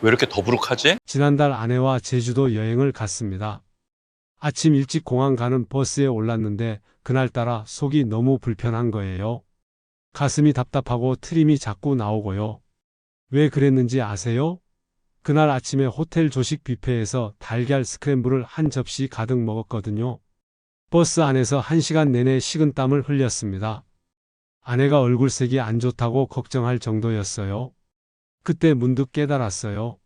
왜 이렇게 더부룩하지? 지난달 아내와 제주도 여행을 갔습니다. 아침 일찍 공항 가는 버스에 올랐는데 그날따라 속이 너무 불편한 거예요. 가슴이 답답하고 트림이 자꾸 나오고요. 왜 그랬는지 아세요? 그날 아침에 호텔 조식 뷔페에서 달걀 스크램블을 한 접시 가득 먹었거든요. 버스 안에서 1시간 내내 식은땀을 흘렸습니다. 아내가 얼굴색이 안 좋다고 걱정할 정도였어요. 그때 문득 깨달았어요.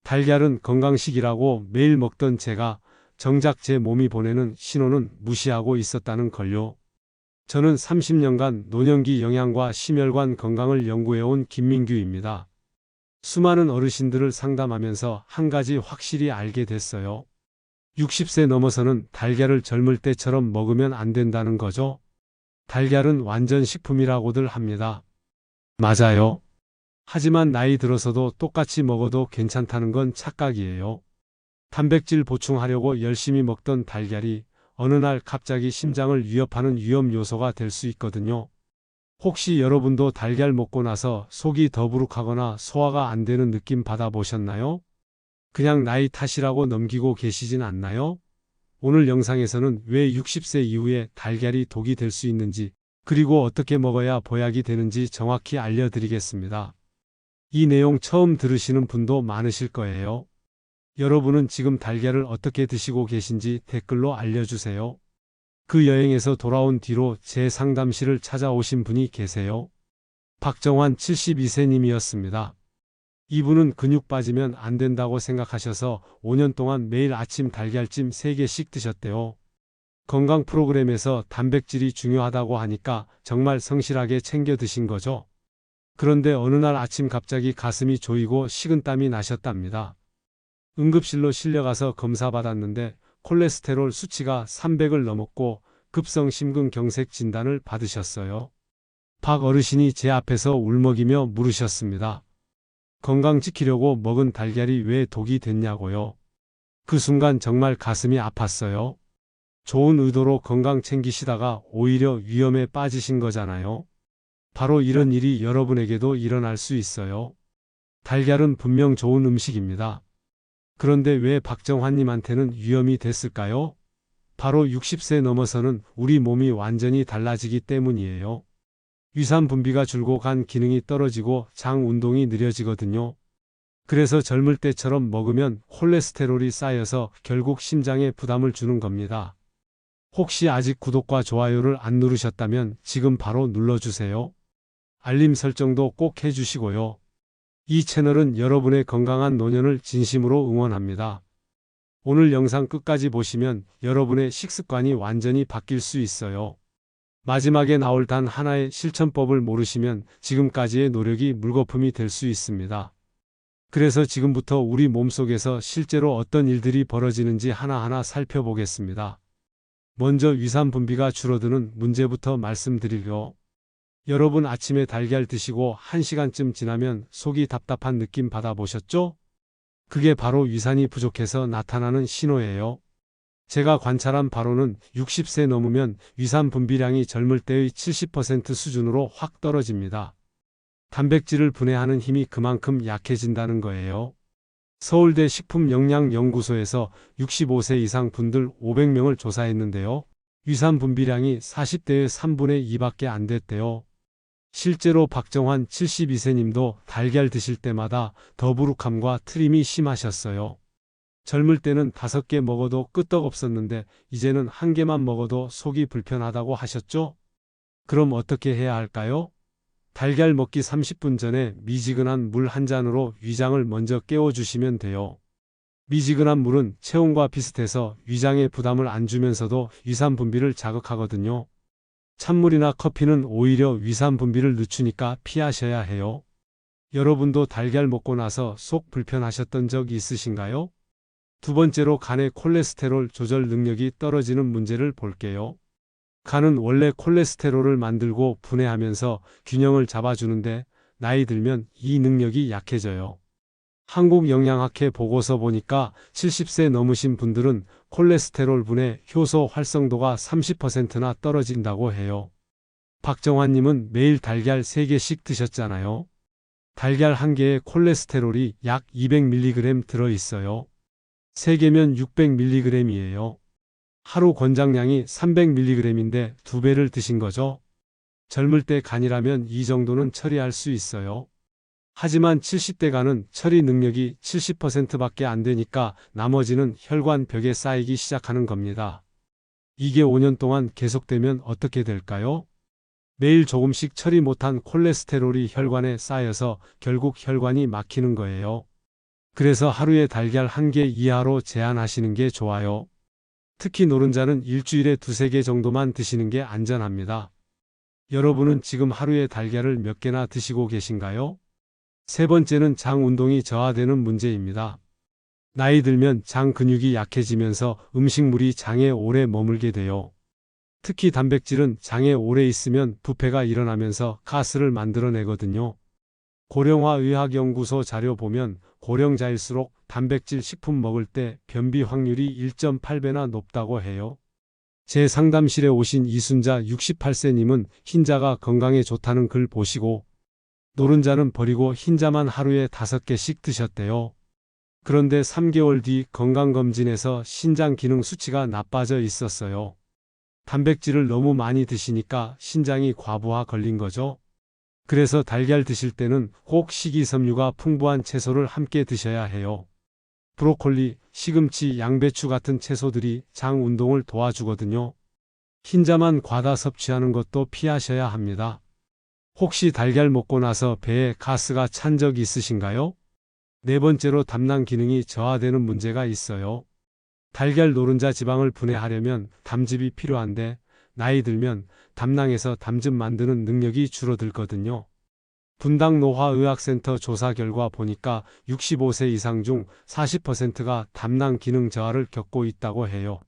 달걀은 건강식이라고 매일 먹던 제가 정작 제 몸이 보내는 신호는 무시하고 있었다는 걸요. 저는 30년간 노년기 영양과 심혈관 건강을 연구해온 김민규입니다. 수많은 어르신들을 상담하면서 한 가지 확실히 알게 됐어요. 60세 넘어서는 달걀을 젊을 때처럼 먹으면 안 된다는 거죠. 달걀은 완전 식품이라고들 합니다. 맞아요. 하지만 나이 들어서도 똑같이 먹어도 괜찮다는 건 착각이에요. 단백질 보충하려고 열심히 먹던 달걀이 어느 날 갑자기 심장을 위협하는 위험 요소가 될 수 있거든요. 혹시 여러분도 달걀 먹고 나서 속이 더부룩하거나 소화가 안 되는 느낌 받아보셨나요? 그냥 나이 탓이라고 넘기고 계시진 않나요? 오늘 영상에서는 왜 60세 이후에 달걀이 독이 될 수 있는지, 그리고 어떻게 먹어야 보약이 되는지 정확히 알려드리겠습니다. 이 내용 처음 들으시는 분도 많으실 거예요. 여러분은 지금 달걀을 어떻게 드시고 계신지 댓글로 알려주세요. 그 여행에서 돌아온 뒤로 제 상담실을 찾아오신 분이 계세요. 박정환 72세님이었습니다. 이분은 근육 빠지면 안 된다고 생각하셔서 5년 동안 매일 아침 달걀찜 3개씩 드셨대요. 건강 프로그램에서 단백질이 중요하다고 하니까 정말 성실하게 챙겨 드신 거죠. 그런데 어느 날 아침 갑자기 가슴이 조이고 식은땀이 나셨답니다. 응급실로 실려가서 검사받았는데 콜레스테롤 수치가 300을 넘었고 급성 심근경색 진단을 받으셨어요. 박 어르신이 제 앞에서 울먹이며 물으셨습니다. 건강 지키려고 먹은 달걀이 왜 독이 됐냐고요. 그 순간 정말 가슴이 아팠어요. 좋은 의도로 건강 챙기시다가 오히려 위험에 빠지신 거잖아요. 바로 이런 일이 여러분에게도 일어날 수 있어요. 달걀은 분명 좋은 음식입니다. 그런데 왜 박정환님한테는 위험이 됐을까요? 바로 60세 넘어서는 우리 몸이 완전히 달라지기 때문이에요. 위산 분비가 줄고 간 기능이 떨어지고 장 운동이 느려지거든요. 그래서 젊을 때처럼 먹으면 콜레스테롤이 쌓여서 결국 심장에 부담을 주는 겁니다. 혹시 아직 구독과 좋아요를 안 누르셨다면 지금 바로 눌러주세요. 알림 설정도 꼭 해주시고요. 이 채널은 여러분의 건강한 노년을 진심으로 응원합니다. 오늘 영상 끝까지 보시면 여러분의 식습관이 완전히 바뀔 수 있어요. 마지막에 나올 단 하나의 실천법을 모르시면 지금까지의 노력이 물거품이 될 수 있습니다. 그래서 지금부터 우리 몸속에서 실제로 어떤 일들이 벌어지는지 하나하나 살펴보겠습니다. 먼저 위산 분비가 줄어드는 문제부터 말씀드리려. 여러분 아침에 달걀 드시고 1시간쯤 지나면 속이 답답한 느낌 받아보셨죠? 그게 바로 위산이 부족해서 나타나는 신호예요. 제가 관찰한 바로는 60세 넘으면 위산 분비량이 젊을 때의 70% 수준으로 확 떨어집니다. 단백질을 분해하는 힘이 그만큼 약해진다는 거예요. 서울대 식품영양연구소에서 65세 이상 분들 500명을 조사했는데요. 위산 분비량이 40대의 3분의 2밖에 안 됐대요. 실제로 박정환 72세님도 달걀 드실 때마다 더부룩함과 트림이 심하셨어요. 젊을 때는 5개 먹어도 끄떡없었는데 이제는 1개만 먹어도 속이 불편하다고 하셨죠? 그럼 어떻게 해야 할까요? 달걀 먹기 30분 전에 미지근한 물 한 잔으로 위장을 먼저 깨워주시면 돼요. 미지근한 물은 체온과 비슷해서 위장에 부담을 안 주면서도 위산 분비를 자극하거든요. 찬물이나 커피는 오히려 위산 분비를 늦추니까 피하셔야 해요. 여러분도 달걀 먹고 나서 속 불편하셨던 적 있으신가요? 두 번째로 간의 콜레스테롤 조절 능력이 떨어지는 문제를 볼게요. 간은 원래 콜레스테롤을 만들고 분해하면서 균형을 잡아주는데 나이 들면 이 능력이 약해져요. 한국영양학회 보고서 보니까 70세 넘으신 분들은 콜레스테롤 분해 효소 활성도가 30%나 떨어진다고 해요. 박정환님은 매일 달걀 3개씩 드셨잖아요. 달걀 한 개에 콜레스테롤이 약 200mg 들어 있어요. 3개면 600mg이에요. 하루 권장량이 300mg인데 2배를 드신 거죠. 젊을 때 간이라면 이 정도는 처리할 수 있어요. 하지만 70대 간은 처리 능력이 70%밖에 안 되니까 나머지는 혈관 벽에 쌓이기 시작하는 겁니다. 이게 5년 동안 계속되면 어떻게 될까요? 매일 조금씩 처리 못한 콜레스테롤이 혈관에 쌓여서 결국 혈관이 막히는 거예요. 그래서 하루에 달걀 한 개 이하로 제한하시는 게 좋아요. 특히 노른자는 일주일에 2~3개 정도만 드시는 게 안전합니다. 여러분은 지금 하루에 달걀을 몇 개나 드시고 계신가요? 세 번째는 장 운동이 저하되는 문제입니다. 나이 들면 장 근육이 약해지면서 음식물이 장에 오래 머물게 돼요. 특히 단백질은 장에 오래 있으면 부패가 일어나면서 가스를 만들어내거든요. 고령화의학연구소 자료 보면 고령자일수록 단백질 식품 먹을 때 변비 확률이 1.8배나 높다고 해요. 제 상담실에 오신 이순자 68세님은 흰자가 건강에 좋다는 글 보시고 노른자는 버리고 흰자만 하루에 5개씩 드셨대요. 그런데 3개월 뒤 건강검진에서 신장 기능 수치가 나빠져 있었어요. 단백질을 너무 많이 드시니까 신장이 과부하 걸린 거죠. 그래서 달걀 드실 때는 꼭 식이섬유가 풍부한 채소를 함께 드셔야 해요. 브로콜리, 시금치, 양배추 같은 채소들이 장 운동을 도와주거든요. 흰자만 과다 섭취하는 것도 피하셔야 합니다. 혹시 달걀 먹고 나서 배에 가스가 찬 적 있으신가요? 네 번째로 담낭 기능이 저하되는 문제가 있어요. 달걀 노른자 지방을 분해하려면 담즙이 필요한데 나이 들면 담낭에서 담즙 만드는 능력이 줄어들거든요. 분당노화의학센터 조사 결과 보니까 65세 이상 중 40%가 담낭 기능 저하를 겪고 있다고 해요.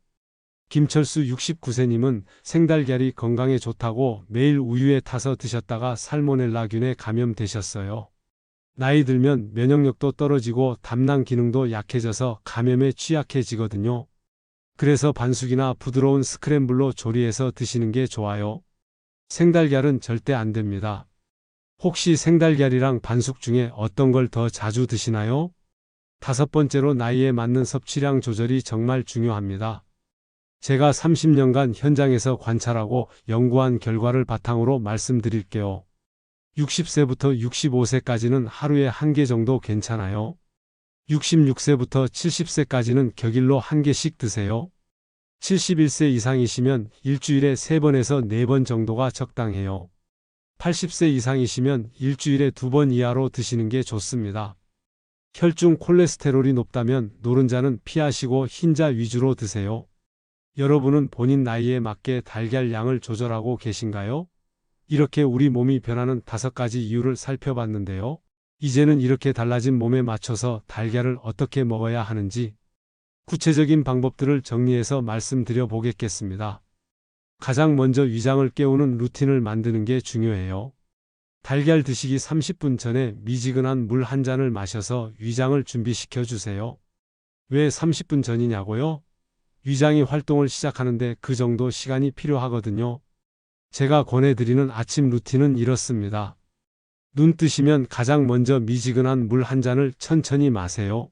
김철수 69세님은 생달걀이 건강에 좋다고 매일 우유에 타서 드셨다가 살모넬라균에 감염되셨어요. 나이 들면 면역력도 떨어지고 담낭 기능도 약해져서 감염에 취약해지거든요. 그래서 반숙이나 부드러운 스크램블로 조리해서 드시는 게 좋아요. 생달걀은 절대 안 됩니다. 혹시 생달걀이랑 반숙 중에 어떤 걸 더 자주 드시나요? 5번째로 나이에 맞는 섭취량 조절이 정말 중요합니다. 제가 30년간 현장에서 관찰하고 연구한 결과를 바탕으로 말씀드릴게요. 60세부터 65세까지는 하루에 1개 정도 괜찮아요. 66세부터 70세까지는 격일로 1개씩 드세요. 71세 이상이시면 일주일에 3번에서 4번 정도가 적당해요. 80세 이상이시면 일주일에 2번 이하로 드시는 게 좋습니다. 혈중 콜레스테롤이 높다면 노른자는 피하시고 흰자 위주로 드세요. 여러분은 본인 나이에 맞게 달걀 양을 조절하고 계신가요? 이렇게 우리 몸이 변하는 5가지 이유를 살펴봤는데요. 이제는 이렇게 달라진 몸에 맞춰서 달걀을 어떻게 먹어야 하는지 구체적인 방법들을 정리해서 말씀드려 보겠습니다. 가장 먼저 위장을 깨우는 루틴을 만드는 게 중요해요. 달걀 드시기 30분 전에 미지근한 물 한 잔을 마셔서 위장을 준비시켜 주세요. 왜 30분 전이냐고요? 위장이 활동을 시작하는데 그 정도 시간이 필요하거든요. 제가 권해드리는 아침 루틴은 이렇습니다. 눈 뜨시면 가장 먼저 미지근한 물 한 잔을 천천히 마세요.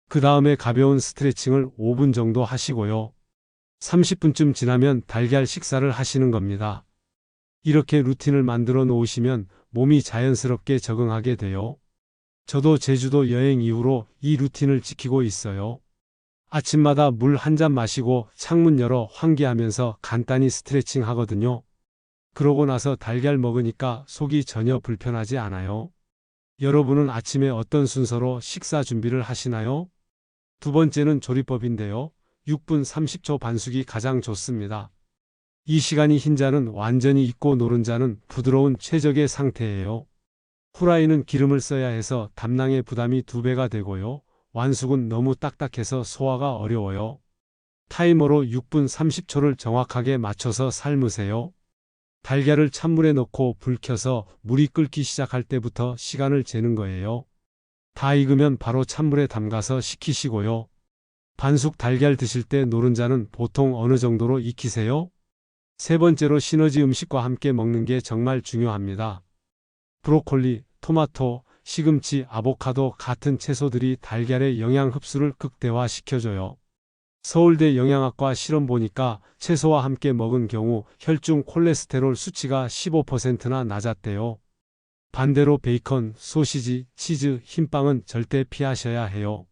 그 다음에 가벼운 스트레칭을 5분 정도 하시고요. 30분쯤 지나면 달걀 식사를 하시는 겁니다. 이렇게 루틴을 만들어 놓으시면 몸이 자연스럽게 적응하게 돼요. 저도 제주도 여행 이후로 이 루틴을 지키고 있어요. 아침마다 물 한 잔 마시고 창문 열어 환기하면서 간단히 스트레칭 하거든요. 그러고 나서 달걀 먹으니까 속이 전혀 불편하지 않아요. 여러분은 아침에 어떤 순서로 식사 준비를 하시나요? 두 번째는 조리법인데요. 6분 30초 반숙이 가장 좋습니다. 이 시간이 흰자는 완전히 익고 노른자는 부드러운 최적의 상태예요. 후라이는 기름을 써야 해서 담낭의 부담이 2배가 되고요. 완숙은 너무 딱딱해서 소화가 어려워요. 타이머로 6분 30초를 정확하게 맞춰서 삶으세요. 달걀을 찬물에 넣고 불 켜서 물이 끓기 시작할 때부터 시간을 재는 거예요. 다 익으면 바로 찬물에 담가서 식히시고요. 반숙 달걀 드실 때 노른자는 보통 어느 정도로 익히세요? 세 번째로 시너지 음식과 함께 먹는 게 정말 중요합니다. 브로콜리, 토마토, 시금치, 아보카도 같은 채소들이 달걀의 영양 흡수를 극대화시켜줘요. 서울대 영양학과 실험 보니까 채소와 함께 먹은 경우 혈중 콜레스테롤 수치가 15%나 낮았대요. 반대로 베이컨, 소시지, 치즈, 흰빵은 절대 피하셔야 해요.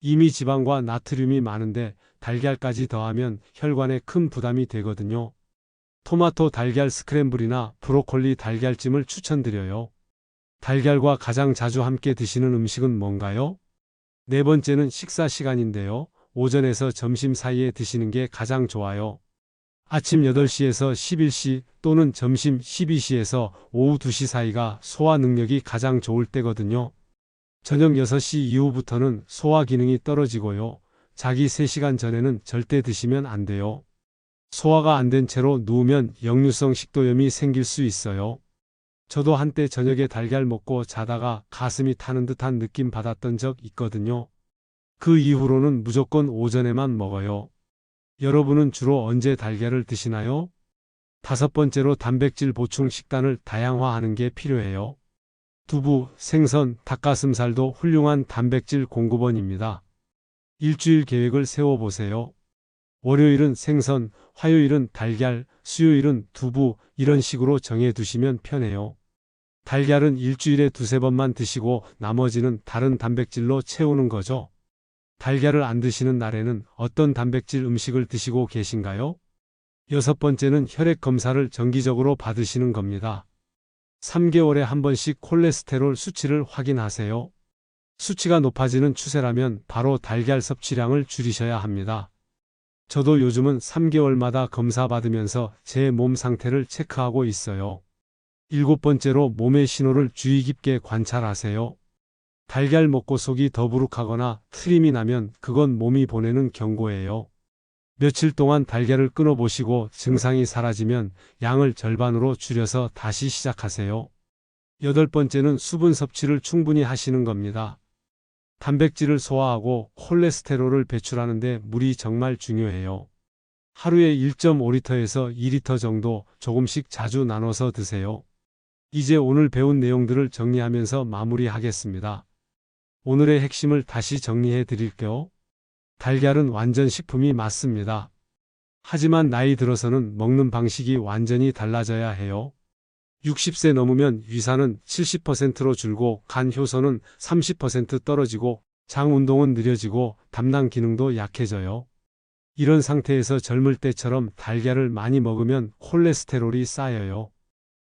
이미 지방과 나트륨이 많은데 달걀까지 더하면 혈관에 큰 부담이 되거든요. 토마토 달걀 스크램블이나 브로콜리 달걀찜을 추천드려요. 달걀과 가장 자주 함께 드시는 음식은 뭔가요? 네 번째는 식사 시간인데요. 오전에서 점심 사이에 드시는 게 가장 좋아요. 아침 8시에서 11시 또는 점심 12시에서 오후 2시 사이가 소화 능력이 가장 좋을 때거든요. 저녁 6시 이후부터는 소화 기능이 떨어지고요. 자기 3시간 전에는 절대 드시면 안 돼요. 소화가 안 된 채로 누우면 역류성 식도염이 생길 수 있어요. 저도 한때 저녁에 달걀 먹고 자다가 가슴이 타는 듯한 느낌 받았던 적 있거든요. 그 이후로는 무조건 오전에만 먹어요. 여러분은 주로 언제 달걀을 드시나요? 다섯 번째로 단백질 보충 식단을 다양화하는 게 필요해요. 두부, 생선, 닭가슴살도 훌륭한 단백질 공급원입니다. 일주일 계획을 세워보세요. 월요일은 생선, 화요일은 달걀, 수요일은 두부 이런 식으로 정해두시면 편해요. 달걀은 일주일에 2~3번만 드시고 나머지는 다른 단백질로 채우는 거죠. 달걀을 안 드시는 날에는 어떤 단백질 음식을 드시고 계신가요? 여섯 번째는 혈액 검사를 정기적으로 받으시는 겁니다. 3개월에 한 번씩 콜레스테롤 수치를 확인하세요. 수치가 높아지는 추세라면 바로 달걀 섭취량을 줄이셔야 합니다. 저도 요즘은 3개월마다 검사 받으면서 제 몸 상태를 체크하고 있어요. 일곱 번째로 몸의 신호를 주의 깊게 관찰하세요. 달걀 먹고 속이 더부룩하거나 트림이 나면 그건 몸이 보내는 경고예요. 며칠 동안 달걀을 끊어보시고 증상이 사라지면 양을 절반으로 줄여서 다시 시작하세요. 여덟 번째는 수분 섭취를 충분히 하시는 겁니다. 단백질을 소화하고 콜레스테롤을 배출하는데 물이 정말 중요해요. 하루에 1.5리터에서 2리터 정도 조금씩 자주 나눠서 드세요. 이제 오늘 배운 내용들을 정리하면서 마무리하겠습니다. 오늘의 핵심을 다시 정리해 드릴게요. 달걀은 완전 식품이 맞습니다. 하지만 나이 들어서는 먹는 방식이 완전히 달라져야 해요. 60세 넘으면 위산은 70%로 줄고 간 효소는 30% 떨어지고 장 운동은 느려지고 담낭 기능도 약해져요. 이런 상태에서 젊을 때처럼 달걀을 많이 먹으면 콜레스테롤이 쌓여요.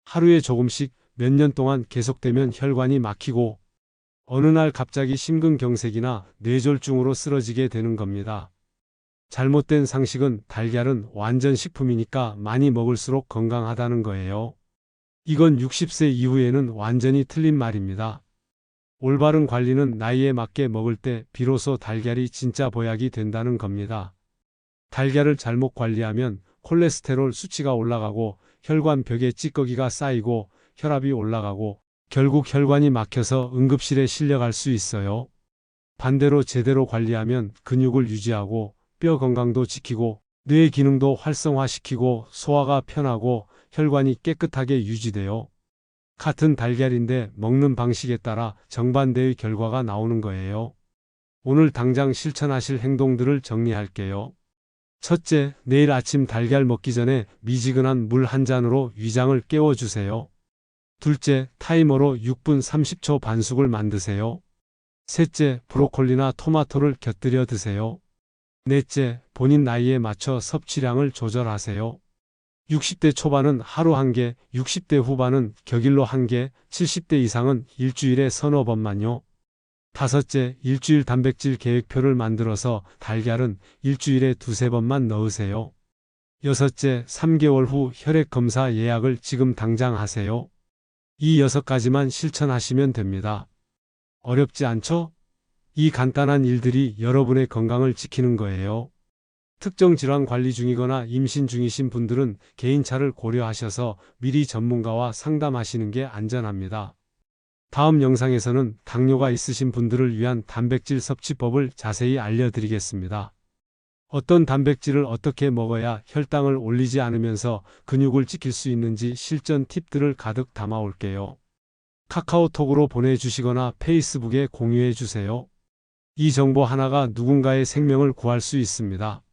하루에 조금씩 몇 년 동안 계속되면 혈관이 막히고 어느 날 갑자기 심근경색이나 뇌졸중으로 쓰러지게 되는 겁니다. 잘못된 상식은 달걀은 완전 식품이니까 많이 먹을수록 건강하다는 거예요. 이건 60세 이후에는 완전히 틀린 말입니다. 올바른 관리는 나이에 맞게 먹을 때 비로소 달걀이 진짜 보약이 된다는 겁니다. 달걀을 잘못 관리하면 콜레스테롤 수치가 올라가고 혈관 벽에 찌꺼기가 쌓이고 혈압이 올라가고 결국 혈관이 막혀서 응급실에 실려갈 수 있어요. 반대로 제대로 관리하면 근육을 유지하고 뼈 건강도 지키고 뇌 기능도 활성화시키고 소화가 편하고 혈관이 깨끗하게 유지돼요. 같은 달걀인데 먹는 방식에 따라 정반대의 결과가 나오는 거예요. 오늘 당장 실천하실 행동들을 정리할게요. 첫째, 내일 아침 달걀 먹기 전에 미지근한 물 한 잔으로 위장을 깨워주세요. 둘째, 타이머로 6분 30초 반숙을 만드세요. 셋째, 브로콜리나 토마토를 곁들여 드세요. 넷째, 본인 나이에 맞춰 섭취량을 조절하세요. 60대 초반은 하루 1개, 60대 후반은 격일로 1개, 70대 이상은 일주일에 서너 번만요. 다섯째, 일주일 단백질 계획표를 만들어서 달걀은 일주일에 2~3번만 넣으세요. 여섯째, 3개월 후 혈액 검사 예약을 지금 당장 하세요. 이 6가지만 실천하시면 됩니다. 어렵지 않죠? 이 간단한 일들이 여러분의 건강을 지키는 거예요. 특정 질환 관리 중이거나 임신 중이신 분들은 개인차를 고려하셔서 미리 전문가와 상담하시는 게 안전합니다. 다음 영상에서는 당뇨가 있으신 분들을 위한 단백질 섭취법을 자세히 알려드리겠습니다. 어떤 단백질을 어떻게 먹어야 혈당을 올리지 않으면서 근육을 지킬 수 있는지 실전 팁들을 가득 담아올게요. 카카오톡으로 보내주시거나 페이스북에 공유해 주세요. 이 정보 하나가 누군가의 생명을 구할 수 있습니다.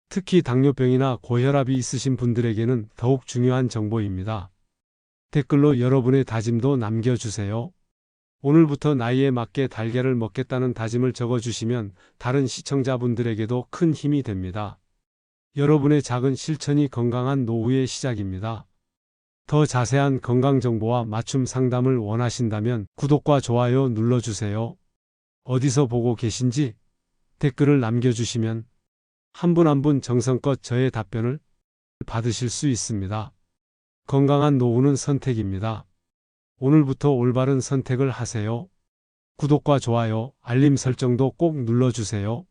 특히 당뇨병이나 고혈압이 있으신 분들에게는 더욱 중요한 정보입니다. 댓글로 여러분의 다짐도 남겨주세요. 오늘부터 나이에 맞게 달걀을 먹겠다는 다짐을 적어주시면 다른 시청자분들에게도 큰 힘이 됩니다. 여러분의 작은 실천이 건강한 노후의 시작입니다. 더 자세한 건강 정보와 맞춤 상담을 원하신다면 구독과 좋아요 눌러주세요. 어디서 보고 계신지 댓글을 남겨주시면 한 분 한 분 정성껏 저의 답변을 받으실 수 있습니다. 건강한 노후는 선택입니다. 오늘부터 올바른 선택을 하세요. 구독과 좋아요, 알림 설정도 꼭 눌러주세요.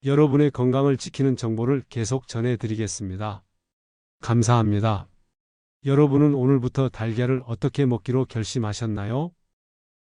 여러분의 건강을 지키는 정보를 계속 전해드리겠습니다. 감사합니다. 여러분은 오늘부터 달걀을 어떻게 먹기로 결심하셨나요?